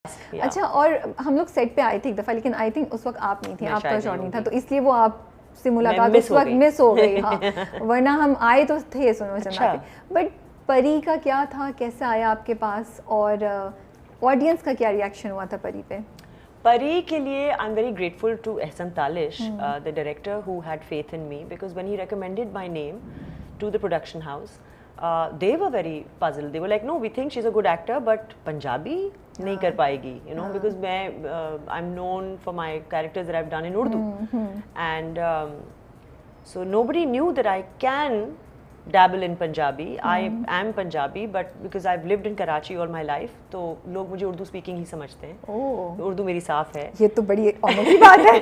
اچھا, اور ہم لوگ سیٹ پہ آئے تھے ایک دفعہ, لیکن آئی تھنک اس وقت آپ نہیں تھے, آپ کا شو نہیں تھا, تو اس لیے وہ آپ سے ملاقات اس وقت مس ہو گئی. ہاں, ورنہ ہم آئے تو تھے سنو چندا پہ. بٹ پری کا کیا تھا, کیسے آیا آپ کے پاس, اور آڈینس کا کیا ریئیکشن ہوا تھا پری پہ؟ پری کے لیے I am very grateful to Ahsan Talish, the director who had faith in me, because when he recommended my name to the production house, they were very puzzled. They were like, no, we think she's a good actor, but Punjabi نہیں کر پائے گی, you know, because میں I'm known for my characters that I've done in Urdu, and so nobody knew that I can dabble in Punjabi. I am Punjabi, but because I've lived in Karachi all my life, تو لوگ مجھے Urdu speaking ہی سمجھتے ہیں. اردو میری صاف ہے. یہ تو بڑی آنر کی بات ہے.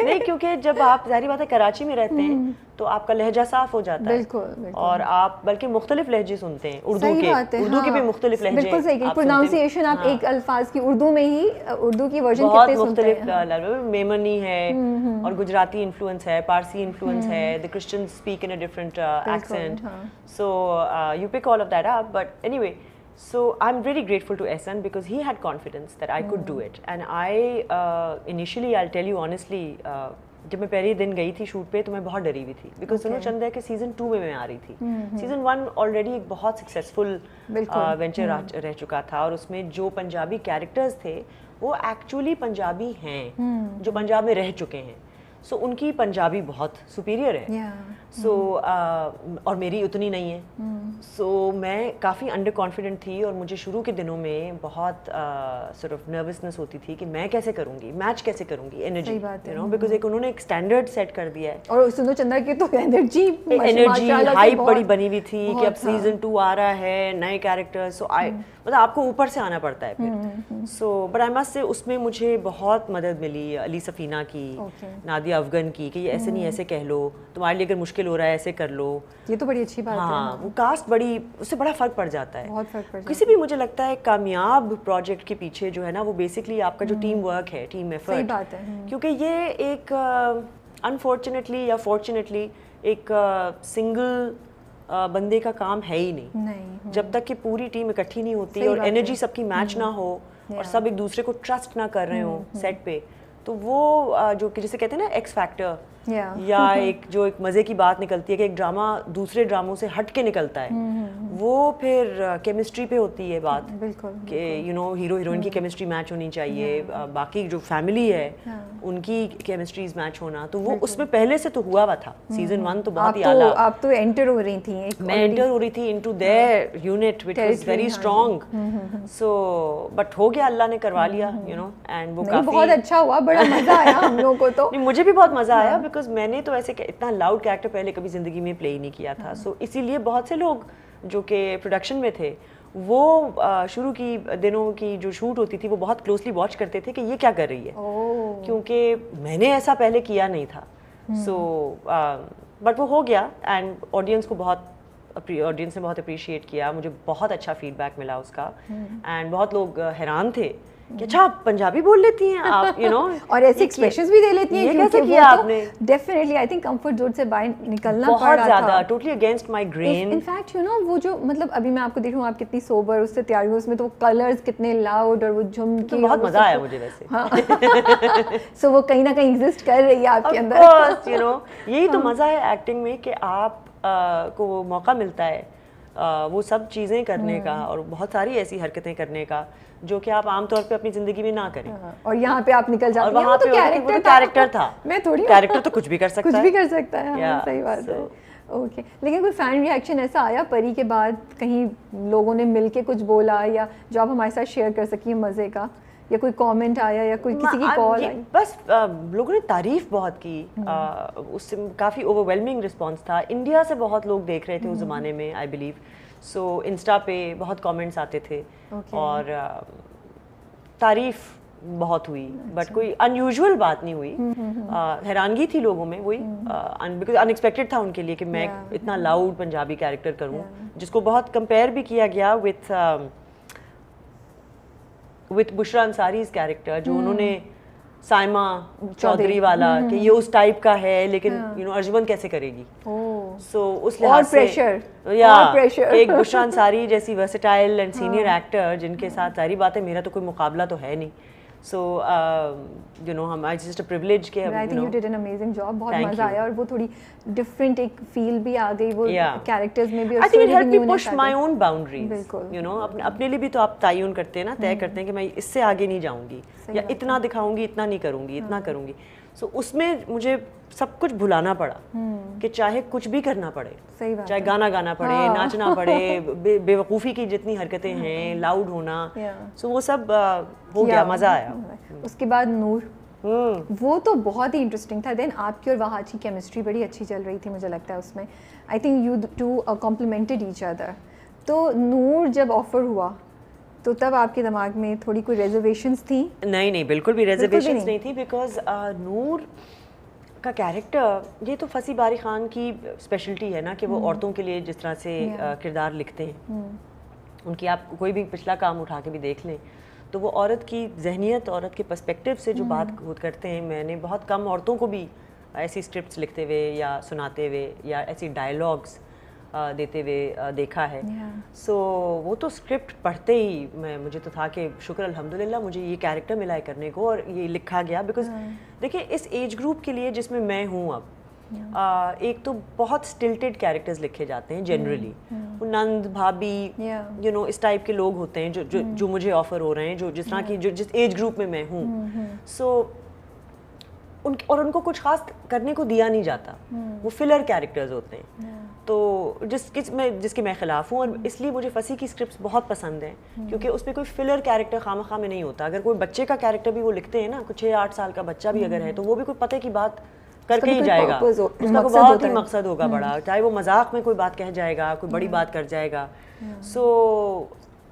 نہیں, کیونکہ جب آپ ظاہری بات ہے کراچی میں رہتے ہیں تو آپ کا لہجہ صاف ہو جاتا ہے. بالکل, اور آپ بلکہ مختلف لہجے سنتے ہیں اردو کے بھی مختلف لہجے. بالکل صحیح, پروناؤنسیشن آپ ایک الفاظ کی اردو میں ہی اردو کی ورژن بہت مختلف. میمنی ہے, اور گجراتی انفلوئنس ہے, پارسی انفلوئنس ہے, the Christians speak in a different accent, so you pick all of that up. But anyway, so I'm really grateful to Ehsan because he had confidence that I could do it. And I initially, I'll tell you honestly, جب میں پہلے دن گئی تھی shoot پہ تو میں بہت ڈری ہوئی تھی, بیکاز سنو چند ہے کہ سیزن 2 میں آ رہی تھی. سیزن 1 آلریڈی ایک بہت سکسیزفل وینچر رہ چکا تھا, اور اس میں جو پنجابی کیریکٹرز تھے وہ ایکچولی پنجابی ہیں جو پنجاب میں رہ چکے ہیں. سو ان کی پنجابی بہت سپیریئر ہے, سو اور میری اتنی نہیں ہے. سو میں کافی انڈر کانفیڈنٹ تھی, اور مجھے شروع کے دنوں میں بہت سارٹ آف نروسنس ہوتی تھی کہ میں کیسے کروں گی, میچ کیسے کروں گی انرجی, یو نو, بیکاز ایک انہوں نے ایک اسٹینڈرڈ سیٹ کر دیا ہے. اور سنو چندا کی تو انرجی ہائپ بڑی بنی ہوئی تھی کہ اب سیزن 2 آ رہا ہے, نئے کیریکٹر, سو مطلب آپ کو اوپر سے آنا پڑتا ہے پھر. سو بٹ آئی مسٹ سے اس میں مجھے بہت مدد ملی علی سفینہ کی, نادیہ افغان کی, کہ یہ ایسے نہیں ایسے کہہ لو, تمہارے لیے اگر مشکل ہو رہا ہے ایسے کر لو. یہ تو بڑی اچھی بات ہے. ہاں, وہ کاسٹ بڑی, اس سے بڑا فرق پڑ جاتا ہے. کسی بھی مجھے لگتا ہے کامیاب پروجیکٹ کے پیچھے جو ہے نا وہ بیسکلی آپ کا جو ٹیم ورک ہے, ٹیم ایفرٹ, کیونکہ یہ ایک انفارچونیٹلی یا فارچونیٹلی ایک سنگل بندے کا کام ہے ہی نہیں. جب تک کہ پوری ٹیم اکٹھی نہیں ہوتی اور انرجی سب کی میچ نہ ہو اور سب ایک دوسرے کو ٹرسٹ نہ کر رہے ہوں سیٹ پہ, تو وہ جو کہ جسے کہتے ہیں نا ایکس فیکٹر, یا ایک جو ایک مزے کی بات نکلتی ہے کہ ایک ڈرامہ دوسرے ڈراموں سے ہٹ کے نکلتا ہے, وہ پھر کیمسٹری پہ ہوتی ہے بات, کہ یو نو ہیرو ہیروئن کی کیمسٹری میچ ہونی چاہیے, باقی جو فیملی ہے ان کی کیمسٹریز میچ ہونا, تو وہ اس میں پہلے سے تو ہوا تھا. سیزن 1 تو بہت ہی اعلیٰ, آپ تو انٹر ہو رہی تھیں, میں انٹر ہو رہی تھی into their unit which was very strong. So but ہو گیا, اللہ نے کروا لیا, یو نو, اینڈ وہ کافی بہت اچھا ہوا, بڑا مزہ آیا ہم لوگوں کو. تو مجھے بھی بہت مزہ آیا, بیکاز میں نے تو ایسے اتنا لاؤڈ کریکٹر پہلے کبھی زندگی میں پلے ہی نہیں کیا تھا. سو اسی لیے بہت سے لوگ جو کہ پروڈکشن میں تھے وہ شروع کی دنوں کی جو شوٹ ہوتی تھی وہ بہت کلوزلی واچ کرتے تھے کہ یہ کیا کر رہی ہے, کیونکہ میں نے ایسا پہلے کیا نہیں تھا. سو بٹ وہ ہو گیا, اینڈ آڈینس نے بہت اپریشیٹ کیا, مجھے بہت اچھا فیڈ بیک ملا اس کا, اینڈ بہت لوگ حیران تھے کہ اچھا آپ پنجابی بول لیتی ہیں آپ, یو نو, اور ایسے ایکسپریشنز بھی دے لیتی ہیں. یہ کیسے کیا آپ نے؟ Definitely I think comfort zone سے باہر نکلنا پڑ بہت رہا زیادہ, تھا, totally against my grain. In fact you know وہ جو مطلب ابھی میں آپ کو دیکھ رہا ہوں, آپ کتنی سوبر, اس سے تیاریوں اس میں تو وہ کلرز کتنے لاؤڈ, اور وہ جھمکی, بہت مزہ آیا مجھے ویسے. سو وہ کہیں نہ کہیں ایگزسٹ کر رہی ہے آپ کے اندر. یو نو, یہی تو مزہ ہے ایکٹنگ میں, کہ آپ کو وہ موقع ملتا ہے وہ سب چیزیں کرنے کا, اور بہت ساری ایسی حرکتیں کرنے کا جو کہ آپ عام طور پہ اپنی زندگی میں نہ کریں, اور یہاں پہ آپ نکل جاتے ہیں. وہاں پہ کیریکٹر تھا, میں تھوڑی کیریکٹر تو کچھ بھی کر سکتا ہے. صحیح بات ہے. اوکے, لیکن کوئی فین ریئیکشن ایسا آیا پری کے بعد, کہیں لوگوں نے مل کے کچھ بولا, یا جو آپ ہمارے ساتھ شیئر کر سکیں مزے کا, یا کوئی کامنٹ آیا, یا کوئی کسی کی کال آئی؟ بس لوگوں نے تعریف بہت کی, اس سے کافی اوور ویلمنگ رسپانس تھا. انڈیا سے بہت لوگ دیکھ رہے تھے اس زمانے میں, آئی بلیو. سو انسٹا پہ بہت کامنٹس آتے تھے, اور تعریف بہت ہوئی, بٹ کوئی ان یوزول بات نہیں ہوئی. حیرانگی تھی لوگوں میں, وہی بیکاز ان ایکسپیکٹڈ تھا ان کے لیے کہ میں اتنا لاؤڈ پنجابی کیریکٹر کروں, جس کو بہت کمپیئر بھی کیا گیا وتھ بشرا انصاریز کیریکٹر, جو انہوں نے سائما چودھری والا کہ یہ اس ٹائپ کا ہے لیکن یو نو ارجمن کیسے کرے گی. سو اس لحاظ سے یا ایک بشرا انصاری جیسی ورسٹائل اینڈ سینئر ایکٹر جن کے ساتھ ظاہری بات ہے میرا تو کوئی مقابلہ تو ہے نہیں. سو یو نو ہم جسٹ اے پریولیج کہ آئی think you did an amazing job. بہت مزہ آیا اور وہ تھوڑی ڈفرینٹ ایک فیل بھی آ گئی وہ کیریکٹرز میں بھی. I think it help me push my own boundaries. You know اپنے لیے بھی تو آپ تعین کرتے ہیں نا, طے کرتے ہیں کہ میں اس سے آگے نہیں جاؤں گی یا اتنا دکھاؤں گی, اتنا نہیں کروں گی, اتنا کروں گی. سو اس میں مجھے سب کچھ بھلانا پڑا کہ چاہے کچھ بھی کرنا پڑے, چاہے گانا گانا پڑے, ناچنا پڑے, بے وقوفی کی جتنی حرکتیں ہیں, لاؤڈ ہونا, سو وہ سب ہو گیا, مزہ آیا. اس کے بعد نور, وہ تو بہت ہی انٹرسٹنگ تھا. دین آپ کی اور وہاج کی کیمسٹری بڑی اچھی چل رہی تھی مجھے لگتا ہے اس میں. I think you two complemented each other. تو نور جب آفر ہوا تو تب آپ کے دماغ میں تھوڑی کوئی ریزرویشنز تھیں؟ نہیں بالکل بھی ریزرویشنز نہیں تھی, بیکاز نور کا کیریکٹر, یہ تو فصیح باری خان کی اسپیشلٹی ہے نا کہ وہ عورتوں کے لیے جس طرح سے کردار لکھتے ہیں, ان کی آپ کوئی بھی پچھلا کام اٹھا کے بھی دیکھ لیں تو وہ عورت کی ذہنیت, عورت کے پرسپیکٹیو سے جو بات کرتے ہیں. میں نے بہت کم عورتوں کو بھی ایسی اسکرپٹس لکھتے ہوئے یا سناتے ہوئے یا ایسی ڈائلاگس دیتے ہوئے دیکھا ہے. سو وہ تو اسکرپٹ پڑھتے ہی مجھے تو تھا کہ شکر الحمدللہ مجھے یہ کیریکٹر ملا ہے کرنے کو اور یہ لکھا گیا. بیکاز دیکھیں اس ایج گروپ کے لیے جس میں میں ہوں اب, ایک تو بہت اسٹلٹڈ کیریکٹرز لکھے جاتے ہیں جنرلی, وہ نند بھابھی یو نو اس ٹائپ کے لوگ ہوتے ہیں جو مجھے آفر ہو رہے ہیں, جو جس طرح کی جس ایج گروپ میں میں ہوں. سو اور ان کو کچھ خاص کرنے کو دیا نہیں جاتا, وہ فلر کیریکٹرز ہوتے ہیں. تو جس کے میں خلاف ہوں, اور اس لیے مجھے فصیح کی اسکرپٹس بہت پسند ہیں کیونکہ اس میں کوئی فلر کیریکٹر خواہ میں نہیں ہوتا. اگر کوئی بچے کا کیریکٹر بھی وہ لکھتے ہیں نا, کچھ 6-8 سال کا بچہ بھی اگر ہے تو وہ بھی کوئی پتہ کی بات کر کے ہی جائے گا, اس کا کوئی بہت ہی مقصد ہوگا بڑا, چاہے وہ مذاق میں کوئی بات کہہ جائے گا, کوئی بڑی بات کر جائے گا. سو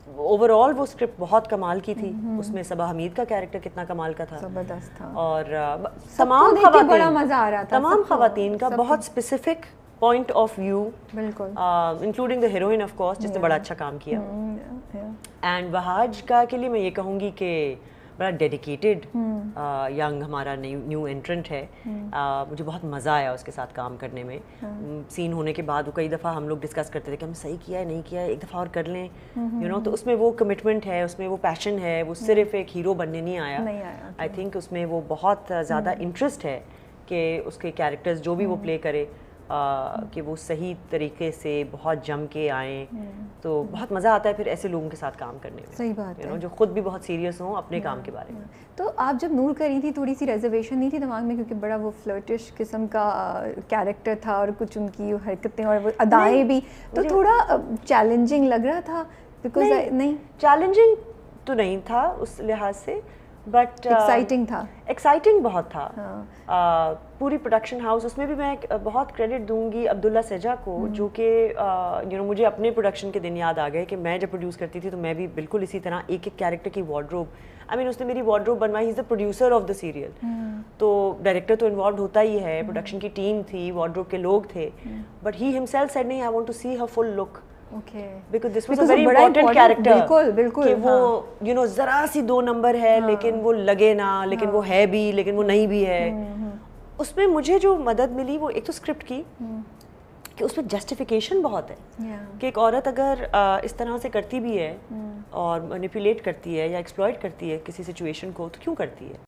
اوور آل وہ اسکرپٹ بہت کمال کی تھی. اس میں صبا حمید کا کیریکٹر کتنا کمال کا تھا, زبردست تھا, اور تمام خواتین کا بہت اسپیسیفک پوائنٹ آف ویو, بالکل including the heroine of course جس نے بڑا اچھا کام کیا. اینڈ وہاج کا کے لیے میں یہ کہوں گی کہ بڑا ڈیڈیکیٹڈ ینگ ہمارا نیو انٹرنٹ ہے. مجھے بہت مزہ آیا اس کے ساتھ کام کرنے میں. سین ہونے کے بعد وہ کئی دفعہ ہم لوگ ڈسکس کرتے تھے کہ ہم صحیح کیا ہے نہیں کیا ہے, ایک دفعہ اور کر لیں, یو نو. تو اس میں وہ کمٹمنٹ ہے, اس میں وہ پیشن ہے, وہ صرف ایک ہیرو بننے نہیں آیا. آئی تھنک اس میں وہ بہت زیادہ انٹرسٹ ہے کہ اس کے کیریکٹرز جو بھی وہ پلے کرے کہ وہ صحیح طریقے سے بہت جم کے آئیں. تو بہت مزہ آتا ہے پھر ایسے لوگوں کے ساتھ کام کرنے میں, صحیح بات ہے, جو خود بھی بہت سیریس ہوں اپنے کام کے بارے میں. تو آپ جب نور کری تھی تھوڑی سی ریزرویشن نہیں تھی دماغ میں, کیونکہ بڑا وہ فلرٹش قسم کا کیریکٹر تھا اور کچھ ان کی حرکتیں اور وہ ادائیں بھی, تو تھوڑا چیلنجنگ لگ رہا تھا؟ بیکاز نہیں, چیلنجنگ تو نہیں تھا اس لحاظ سے, بٹ ایکسائٹنگ بہت تھا. پوری پروڈکشن ہاؤس, اس میں بھی میں بہت کریڈٹ دوں گی عبداللہ سجا کو, جو کہ یو نو مجھے اپنے پروڈکشن کے دن یاد آ گئے کہ میں جب پروڈیوس کرتی تھی تو میں بھی بالکل اسی طرح ایک کیریکٹر کی وارڈروب, آئی مین اس نے میری وارڈروب بنوائی. He is the producer of the serial, تو ڈائریکٹر تو انوالوڈ ہوتا ہی ہے, پروڈکشن کی ٹیم تھی, وارڈروب کے لوگ تھے, بٹ ہی ہمسیلف سیڈ نہیں, I want to see her full look. Because this was a very important character. کہ وہ you know ذرا سی 2 نمبر ہے لیکن وہ لگے نہ, لیکن وہ ہے بھی لیکن وہ نہیں بھی ہے. اس میں مجھے جو مدد ملی وہ ایک تو اسکرپٹ کی کہ اس میں جسٹیفیکیشن بہت ہے کہ ایک عورت اگر اس طرح سے کرتی بھی ہے اور مینیپولیٹ کرتی ہے یا ایکسپلائٹ کرتی ہے کسی سچویشن کو, تو کیوں کرتی ہے,